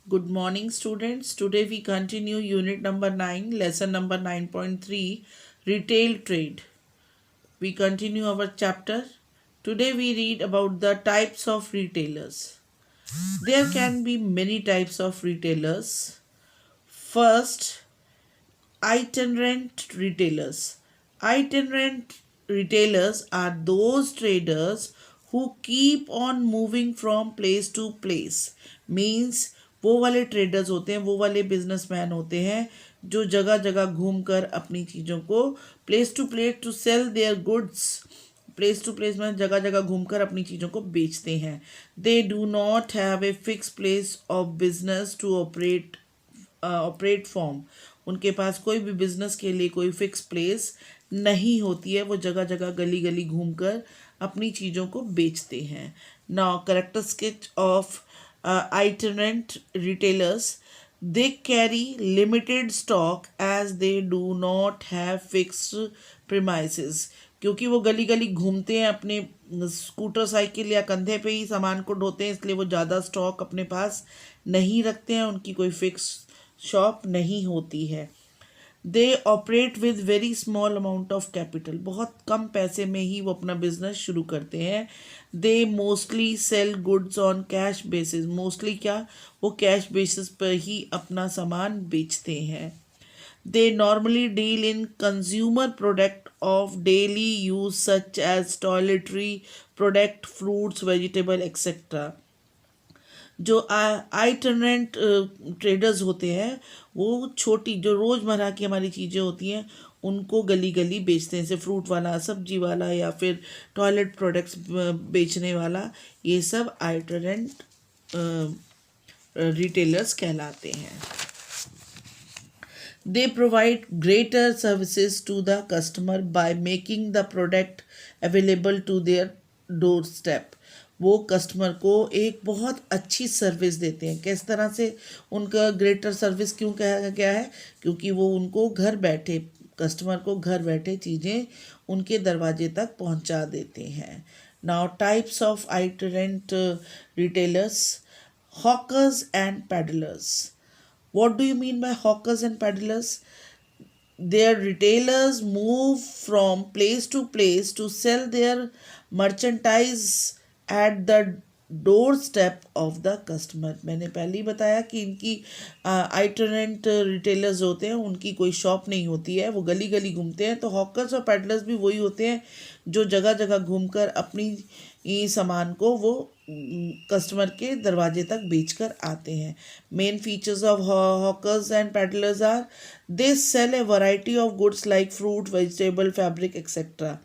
Good morning, students. Today we continue unit number 9, lesson number 9.3, retail trade. We continue our chapter. Today we read about the types of retailers. There can be many types of retailers. First, itinerant retailers. Itinerant retailers are those traders who keep on moving from place to place. Means वो वाले traders होते हैं, वो वाले businessman होते हैं जो जगह जगह घूमकर अपनी चीज़ों को place to place to sell their goods, place to place में जगह जगह घूमकर अपनी चीज़ों को बेचते हैं. They do not have a fix place of business to operate form. उनके पास कोई भी बिजनेस के लिए कोई फिक्स प्लेस नहीं होती है. वो जगह जगह गली गली घूमकर अपनी चीज़ों को बेचते हैं. Now character sketch of itinerant retailers. They carry limited stock as they do not have fixed premises. क्योंकि वो गली गली घूमते हैं, अपने स्कूटर साइकिल या कंधे पे ही सामान को ढोते हैं, इसलिए वो ज़्यादा स्टॉक अपने पास नहीं रखते हैं. उनकी कोई फिक्स शॉप नहीं होती है. They operate with very small amount of capital. बहुत कम पैसे में ही वो अपना बिजनेस शुरू करते हैं. They mostly sell goods on cash basis. Mostly क्या, वो कैश बेसिस पर ही अपना सामान बेचते हैं. They normally deal in consumer product of daily use such as toiletry product, fruits, vegetable etcetera. जो आइटरनेंट ट्रेडर्स होते हैं वो छोटी जो रोज़मर्रा की हमारी चीज़ें होती हैं उनको गली गली बेचते हैं. जैसे फ्रूट वाला, सब्जी वाला या फिर टॉयलेट प्रोडक्ट्स बेचने वाला, ये सब आइटरनेंट रिटेलर्स कहलाते हैं. They provide greater services to the customer by making the product available to their door step. वो कस्टमर को एक बहुत अच्छी सर्विस देते हैं. किस तरह से उनका ग्रेटर सर्विस क्यों कहा गया है? क्योंकि वो उनको घर बैठे, कस्टमर को घर बैठे चीज़ें उनके दरवाजे तक पहुंचा देते हैं. Now types of itinerant retailers. Hawkers and peddlers. What do you mean by hawkers and peddlers? Their retailers move from place to place to sell their merchandise at the door step of the customer. मैंने पहले ही बताया कि इनकी आइटरेंट retailers होते हैं, उनकी कोई shop नहीं होती है, वो गली गली घूमते हैं. तो हॉकर्स और पैडलर्स भी वही होते हैं जो जगह जगह घूमकर अपनी सामान को वो कस्टमर के दरवाजे तक बेचकर आते हैं. Main features of hawkers and peddlers are they sell a variety of goods like fruit, vegetable, fabric etcetera.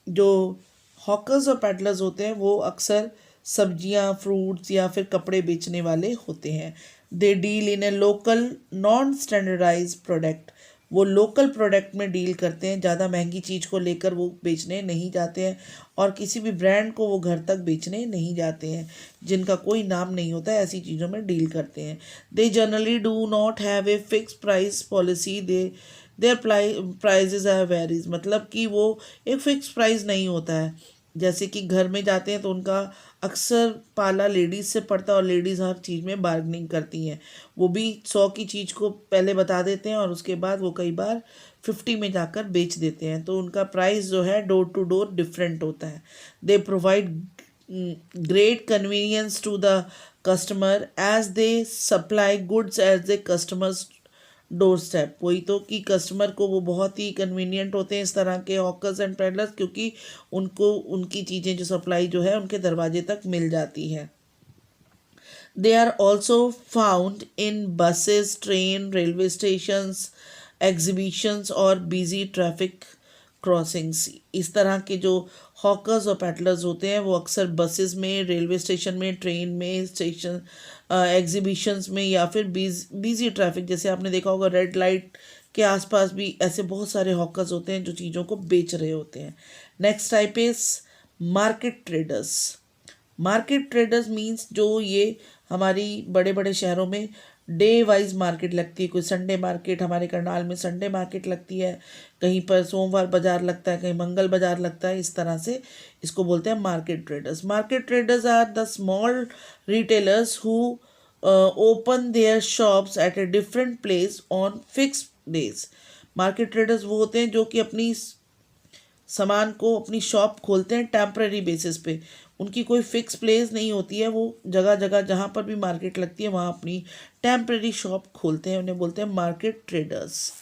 जो हॉकर्स और पैडलर्स होते हैं वो अक्सर सब्जियां, फ्रूट्स या फिर कपड़े बेचने वाले होते हैं. They deal in a local non standardise product. वो लोकल प्रोडक्ट में डील करते हैं, ज़्यादा महंगी चीज़ को लेकर वो बेचने नहीं जाते हैं और किसी भी ब्रांड को वो घर तक बेचने नहीं जाते हैं. जिनका कोई नाम नहीं होता है, ऐसी चीज़ों में डील करते हैं. They generally do not have a fix price policy. Their prices are varies. मतलब कि वो एक फिक्स प्राइस नहीं होता है. जैसे कि घर में जाते हैं तो उनका अक्सर पाला लेडीज़ से पड़ता है और लेडीज़ हर चीज़ में बार्गनिंग करती हैं. वो भी 100 की चीज़ को पहले बता देते हैं और उसके बाद वो कई बार 50 में जाकर बेच देते हैं. तो उनका प्राइस जो है डोर टू डोर डिफरेंट होता है. They provide great convenience to the customer as they supply goods as the customers door step. वही तो कि कस्टमर को वो बहुत ही कन्वीनियंट होते हैं इस तरह के हॉकर्स एंड पैडलर्स, क्योंकि उनको उनकी चीज़ें जो सप्लाई जो है उनके दरवाजे तक मिल जाती है. They are also found in buses, train, railway stations, exhibitions और बिजी ट्रैफिक क्रॉसिंग्स. इस तरह के जो हॉकर्स और पैडलर्स होते हैं वो अक्सर बसेस में, रेलवे स्टेशन में, ट्रेन में, स्टेशन एग्जीबिशंस में या फिर बिजी ट्रैफिक, जैसे आपने देखा होगा रेड लाइट के आसपास भी ऐसे बहुत सारे हॉकर्स होते हैं जो चीज़ों को बेच रहे होते हैं. Next type is market traders. Market traders means जो ये हमारी बड़े बड़े शहरों में डे वाइज मार्केट लगती है. कोई संडे मार्केट, हमारे करनाल में संडे मार्केट लगती है, कहीं पर सोमवार बाजार लगता है, कहीं मंगल बाजार लगता है. इस तरह से इसको बोलते हैं market traders. Market traders are the small retailers who open their shops at a different place on fixed days. Market traders वो होते हैं जो कि अपनी सामान को अपनी शॉप खोलते हैं टेम्पररी बेसिस पे, उनकी कोई फिक्स प्लेस नहीं होती है, वो जगह जगह जहाँ पर भी मार्केट लगती है वहाँ अपनी टेम्पररी शॉप खोलते हैं, उन्हें बोलते हैं मार्केट ट्रेडर्स।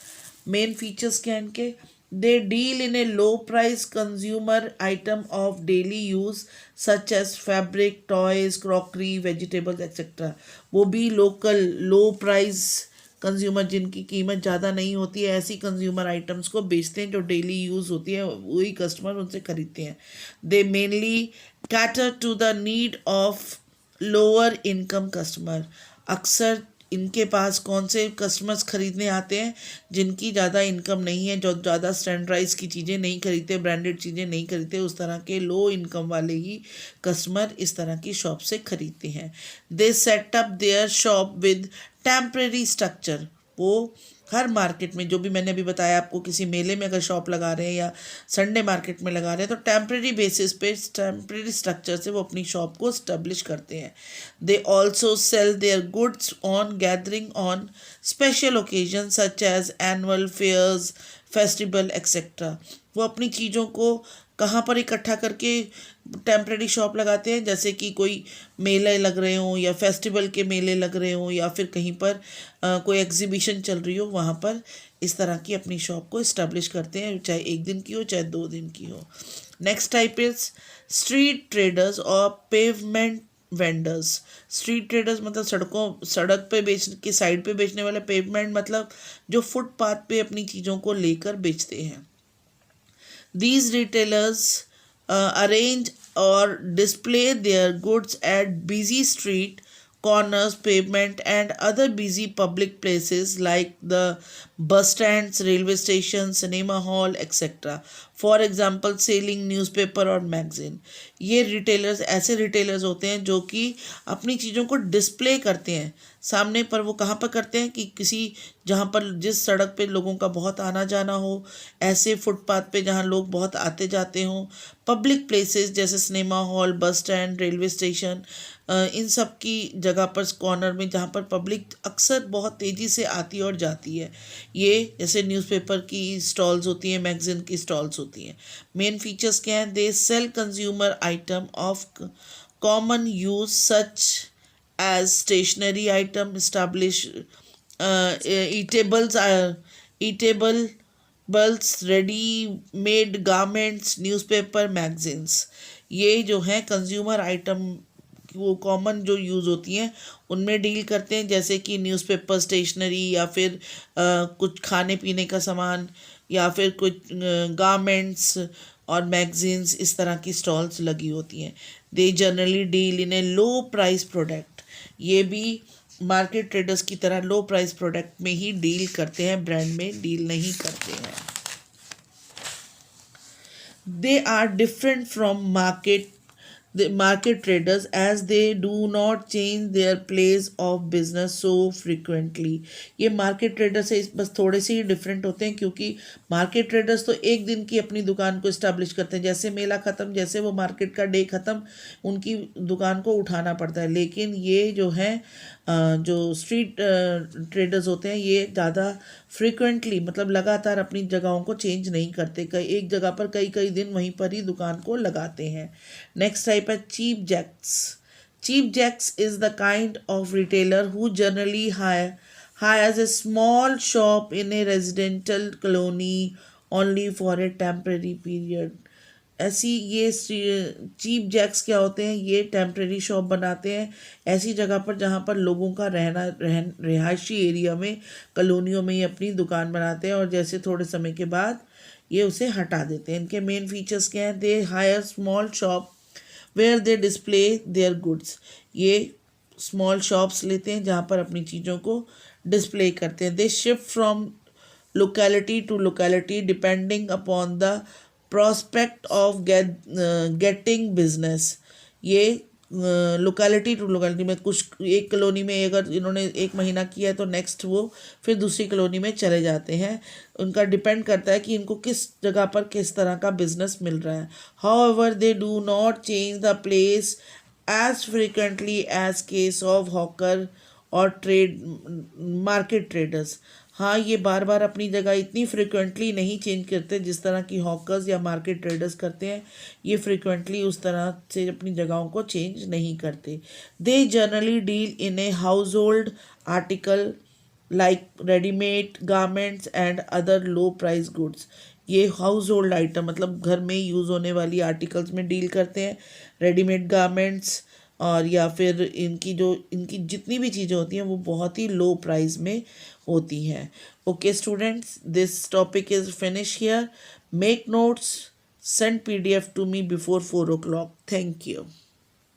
मेन फीचर्स क्या हैं इनके? They deal in a low price consumer item of daily use such as fabric, toys, crockery, vegetables etcetera. वो भी लोकल लो प्राइस कंज्यूमर जिनकी कीमत ज़्यादा नहीं होती है, ऐसी कंज्यूमर आइटम्स को बेचते हैं जो डेली यूज़ होती है, वही कस्टमर उनसे खरीदते हैं। They mainly cater to the need of lower income customer. अक्सर इनके पास कौन से कस्टमर्स खरीदने आते हैं? जिनकी ज़्यादा इनकम नहीं है, जो ज़्यादा स्टैंडर्डाइज की चीज़ें नहीं खरीदते, ब्रांडेड चीज़ें नहीं खरीदते, उस तरह के लो इनकम वाले ही कस्टमर इस तरह की शॉप से खरीदते हैं। They set up their shop with temporary structure. वो हर मार्केट में, जो भी मैंने अभी बताया आपको, किसी मेले में अगर शॉप लगा रहे हैं या संडे मार्केट में लगा रहे हैं, तो टेम्परेरी बेसिस पे टेम्परेरी स्ट्रक्चर से वो अपनी शॉप को स्टैब्लिश करते हैं। They also sell their goods on gathering on special occasion such as annual fairs, festival etcetera. वो अपनी चीज़ों को कहाँ पर इकट्ठा करके टेम्परेरी शॉप लगाते हैं? जैसे कि कोई मेले लग रहे हों या फेस्टिवल के मेले लग रहे हों या फिर कहीं पर कोई एग्जीबिशन चल रही हो, वहाँ पर इस तरह की अपनी शॉप को इस्टेब्लिश करते हैं, चाहे 1 दिन की हो चाहे 2 दिन की हो। Next type is street traders और पेवमेंट वेंडर्स। स्ट्रीट ट्रेडर्स मतलब सड़क पे बेचने की साइड पे बेचने वाले, पेवमेंट मतलब जो फुटपाथ पे अपनी चीज़ों को लेकर बेचते हैं। These retailers arrange or display their goods at busy street corners, pavement, and other busy public places like the bus stands, railway stations, cinema hall, etc. For example, selling newspaper और magazine. ये retailers ऐसे retailers होते हैं जो कि अपनी चीज़ों को डिस्प्ले करते हैं सामने पर। वो कहाँ पर करते हैं कि किसी जहाँ पर जिस सड़क पे लोगों का बहुत आना जाना हो, ऐसे फुटपाथ पे जहाँ लोग बहुत आते जाते हों, पब्लिक प्लेसेस जैसे cinema hall, bus stand, railway station, इन सब की जगह पर कॉर्नर में जहाँ पर पब्लिक अक्सर बहुत तेज़ी से आती और जाती है। ये जैसे न्यूज़पेपर की स्टॉल्स होती हैं, मैगज़ीन की स्टॉल्स होती हैं। मेन फीचर्स क्या हैं? They sell consumer item of common use such as stationery item, establish eatables, ready made garments, newspaper, magazines। ये जो है कंज्यूमर आइटम वो कॉमन जो यूज़ होती हैं उनमें डील करते हैं, जैसे कि न्यूज़पेपर, स्टेशनरी या फिर कुछ खाने पीने का सामान या फिर कुछ गारमेंट्स और मैगजीन्स, इस तरह की स्टॉल्स लगी होती हैं। They generally deal in a low price product. ये भी मार्केट ट्रेडर्स की तरह लो प्राइस प्रोडक्ट में ही डील करते हैं, ब्रांड में डील नहीं करते हैं। They are different from market traders as they do not change their place of business so frequently। ये मार्केट ट्रेडर से बस थोड़े से ही डिफरेंट होते हैं, क्योंकि मार्केट ट्रेडर्स तो एक दिन की अपनी दुकान को इस्टेब्लिश करते हैं, जैसे मेला ख़त्म, जैसे वो मार्केट का डे ख़त्म, उनकी दुकान को उठाना पड़ता है। लेकिन ये जो है जो स्ट्रीट ट्रेडर्स होते हैं, ये ज़्यादा फ्रिक्वेंटली मतलब लगातार अपनी जगहों को चेंज नहीं करते, कई एक जगह पर कई कई दिन वहीं पर ही दुकान को लगाते हैं। नेक्स्ट टाइप है cheap jacks. Cheap jacks is the kind of retailer who generally hires a small shop in a residential colony only for a temporary period। ऐसी ये चीप जैक्स क्या होते हैं? ये टेम्परेरी शॉप बनाते हैं ऐसी जगह पर जहाँ पर लोगों का रिहायशी एरिया में, कॉलोनियों में ये अपनी दुकान बनाते हैं और जैसे थोड़े समय के बाद ये उसे हटा देते हैं। इनके मेन फीचर्स क्या हैं? They hire small shop where they display their goods. ये स्मॉल शॉप्स लेते हैं जहाँ पर अपनी चीज़ों को डिस्प्ले करते हैं। They shift from locality to locality depending upon the prospect of getting business. ये लोकेलिटी टू लोकेलिटी में, कुछ एक कॉलोनी में अगर इन्होंने 1 महीना किया है तो नेक्स्ट वो फिर दूसरी कॉलोनी में चले जाते हैं। उनका डिपेंड करता है कि इनको किस जगह पर किस तरह का बिजनेस मिल रहा है। However they do not change the place as frequently as case of hawker और मार्केट ट्रेडर्स। हाँ, ये बार बार अपनी जगह इतनी फ्रिक्वेंटली नहीं चेंज करते जिस तरह की हॉकर्स या मार्केट ट्रेडर्स करते हैं। ये फ्रिक्वेंटली उस तरह से अपनी जगहों को चेंज नहीं करते। They generally deal in a house hold article like readymade garments and other low price goods. ये हाउस होल्ड आइटम मतलब घर में यूज़ होने वाली आर्टिकल्स में डील करते हैं। रेडीमेड गारमेंट्स और या फिर इनकी जितनी भी चीज़ें होती हैं वो बहुत ही लो प्राइस में होती हैं। Okay students, this topic is finish here. Make notes, send PDF to me before 4 o'clock. Thank you.